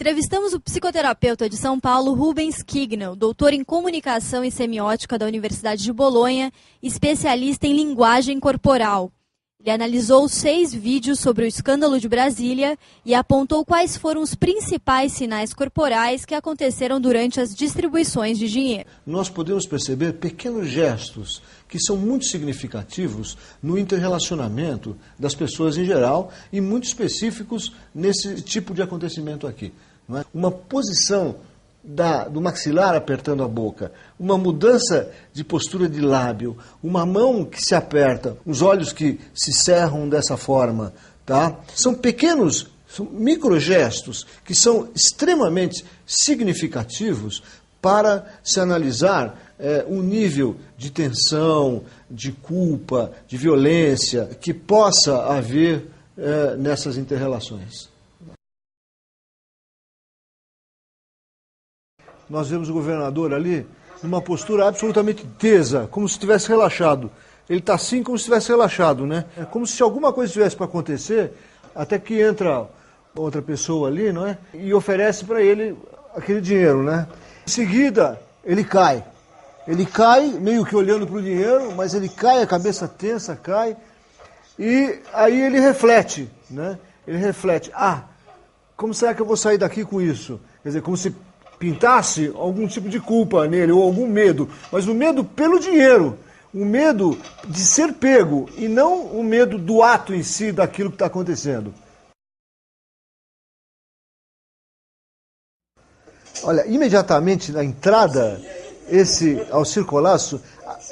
Entrevistamos o psicoterapeuta de São Paulo, Rubens Kignel, doutor em comunicação e semiótica da Universidade de Bolonha, especialista em linguagem corporal. Ele analisou 6 vídeos sobre o escândalo de Brasília e apontou quais foram os principais sinais corporais que aconteceram durante as distribuições de dinheiro. Nós podemos perceber pequenos gestos que são muito significativos no interrelacionamento das pessoas em geral e muito específicos nesse tipo de acontecimento aqui. Não é? Uma posição do maxilar apertando a boca, uma mudança de postura de lábio, uma mão que se aperta, os olhos que se cerram dessa forma, tá? São pequenos, são microgestos que são extremamente significativos para se analisar um nível de tensão, de culpa, de violência que possa haver nessas interrelações. Nós vemos o governador ali numa postura absolutamente tesa, como se estivesse relaxado. Ele está assim como se estivesse relaxado, né? É como se alguma coisa tivesse para acontecer, até que entra outra pessoa ali, não é? E oferece para ele aquele dinheiro, né? Em seguida, ele cai. Ele cai, meio que olhando para o dinheiro, mas ele cai, a cabeça tensa, cai. E aí ele reflete, né? Ele reflete, como será que eu vou sair daqui com isso? Quer dizer, como se pintasse algum tipo de culpa nele, ou algum medo, mas o medo pelo dinheiro, o medo de ser pego, e não o medo do ato em si, daquilo que está acontecendo. Olha, imediatamente na entrada ao circolaço,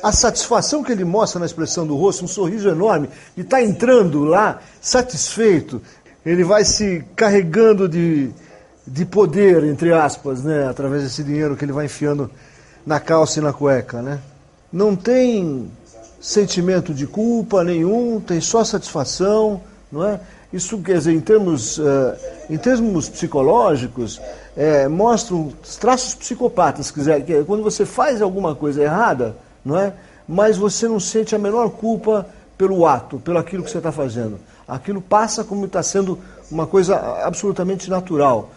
a satisfação que ele mostra na expressão do rosto, um sorriso enorme, de estar entrando lá satisfeito, ele vai se carregando de poder, entre aspas, né, através desse dinheiro que ele vai enfiando na calça e na cueca, né? Não tem sentimento de culpa nenhum, tem só satisfação, não é? Isso, quer dizer, em termos psicológicos, mostram os traços psicopatas, que é quando você faz alguma coisa errada, não é? Mas você não sente a menor culpa pelo ato, pelo aquilo que você está fazendo. Aquilo passa como está sendo uma coisa absolutamente natural.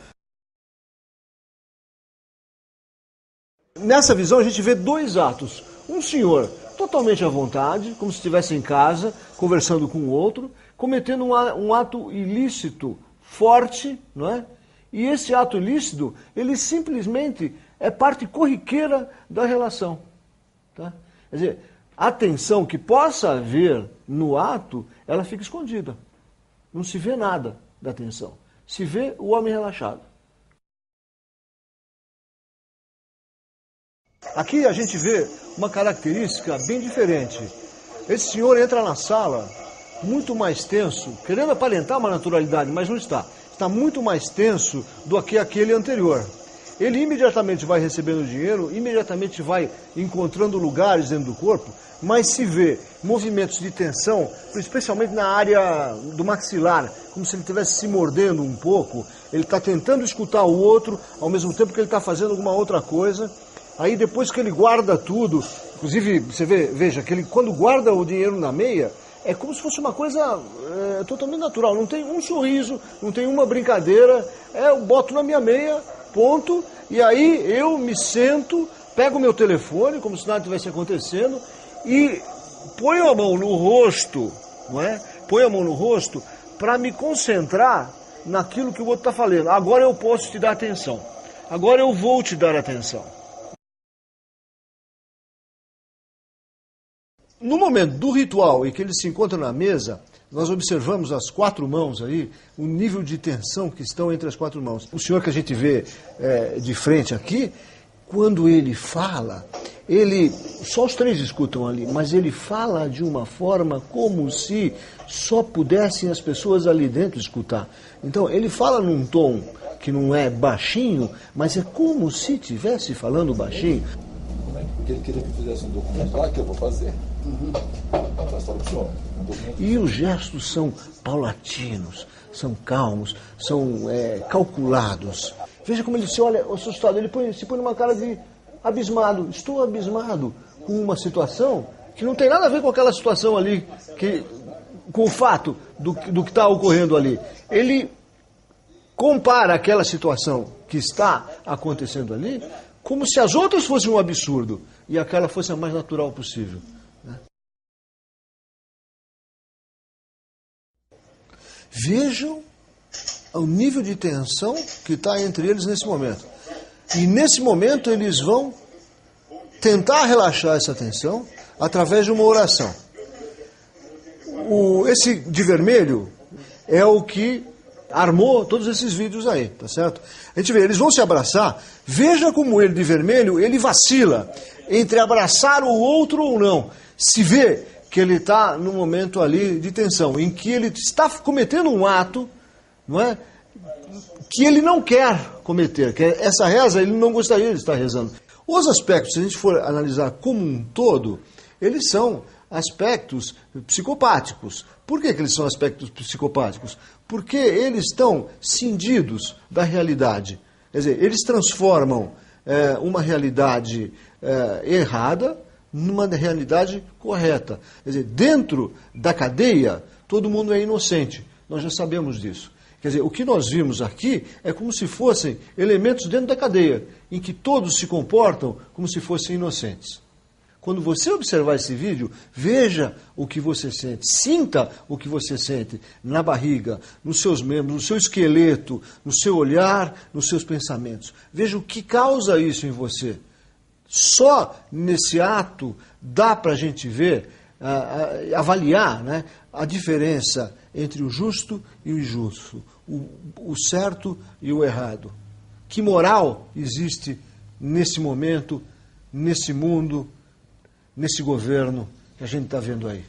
Nessa visão a gente vê 2 atos. Um senhor totalmente à vontade, como se estivesse em casa, conversando com o outro, cometendo um ato ilícito forte, não é? E esse ato ilícito, ele simplesmente é parte corriqueira da relação. Tá? Quer dizer, a tensão que possa haver no ato, ela fica escondida. Não se vê nada da tensão. Se vê o homem relaxado. Aqui a gente vê uma característica bem diferente. Esse senhor entra na sala muito mais tenso, querendo aparentar uma naturalidade, mas não está. Está muito mais tenso do que aquele anterior. Ele imediatamente vai recebendo dinheiro, imediatamente vai encontrando lugares dentro do corpo, mas se vê movimentos de tensão, especialmente na área do maxilar, como se ele estivesse se mordendo um pouco. Ele está tentando escutar o outro, ao mesmo tempo que ele está fazendo alguma outra coisa. Aí depois que ele guarda tudo, inclusive, você veja que ele quando guarda o dinheiro na meia, é como se fosse uma coisa totalmente natural. Não tem um sorriso, não tem uma brincadeira. Eu boto na minha meia, ponto, e aí eu me sento, pego o meu telefone, como se nada tivesse acontecendo, e ponho a mão no rosto, não é? Ponho a mão no rosto para me concentrar naquilo que o outro está falando. Agora eu posso te dar atenção. Agora eu vou te dar atenção. No momento do ritual em que eles se encontram na mesa, nós observamos as 4 mãos aí, o nível de tensão que estão entre as 4 mãos. O senhor que a gente vê de frente aqui, quando ele fala, só os 3 escutam ali, mas ele fala de uma forma como se só pudessem as pessoas ali dentro escutar. Então, ele fala num tom que não é baixinho, mas é como se estivesse falando baixinho. Porque ele queria que eu fizesse um documento lá que eu vou fazer. E os gestos são paulatinos, são calmos, são calculados. Veja como ele se olha assustado, ele se põe numa cara de abismado. Estou abismado com uma situação que não tem nada a ver com aquela situação ali, com o fato do que está ocorrendo ali. Ele compara aquela situação que está acontecendo ali como se as outras fossem um absurdo e aquela fosse a mais natural possível. Né? Vejam o nível de tensão que está entre eles nesse momento. E nesse momento eles vão tentar relaxar essa tensão através de uma oração. Esse de vermelho é o que armou todos esses vídeos aí, tá certo? A gente vê, eles vão se abraçar, veja como ele de vermelho, ele vacila entre abraçar o outro ou não. Se vê que ele está num momento ali de tensão, em que ele está cometendo um ato, não é, que ele não quer cometer, que essa reza ele não gostaria de estar rezando. Os aspectos, se a gente for analisar como um todo, eles são aspectos psicopáticos. Por que eles são aspectos psicopáticos? Porque eles estão cindidos da realidade. Quer dizer, eles transformam uma realidade errada numa realidade correta. Quer dizer, dentro da cadeia, todo mundo é inocente. Nós já sabemos disso. Quer dizer, o que nós vimos aqui é como se fossem elementos dentro da cadeia, em que todos se comportam como se fossem inocentes. Quando você observar esse vídeo, veja o que você sente, sinta o que você sente na barriga, nos seus membros, no seu esqueleto, no seu olhar, nos seus pensamentos. Veja o que causa isso em você. Só nesse ato dá para a gente ver, avaliar, né, a diferença entre o justo e o injusto, o certo e o errado. Que moral existe nesse momento, nesse mundo, nesse governo que a gente está vendo aí?